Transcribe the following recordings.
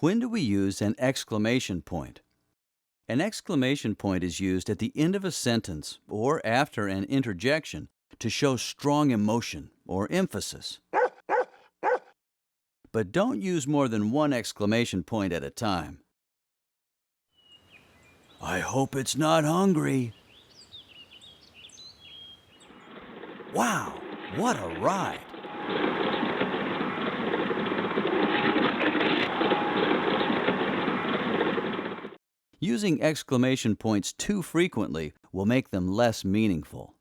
When do we use an exclamation point? An exclamation point is used at the end of a sentence or after an interjection to show strong emotion or emphasis. But don't use more than one exclamation point at a time. I hope it's not hungry. Wow, what a ride! Using exclamation points too frequently will make them less meaningful.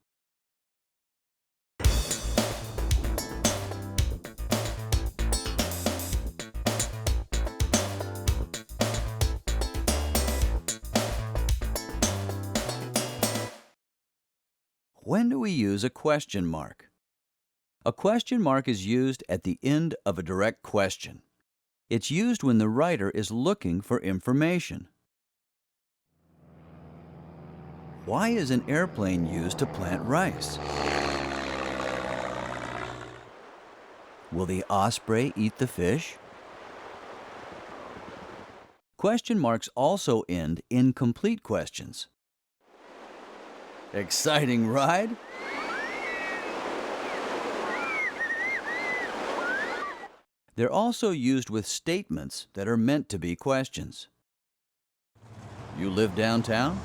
When do we use a question mark? A question mark is used at the end of a direct question. It's used when the writer is looking for information. Why is an airplane used to plant rice? Will the osprey eat the fish? Question marks also end incomplete questions. Exciting ride? They're also used with statements that are meant to be questions. You live downtown?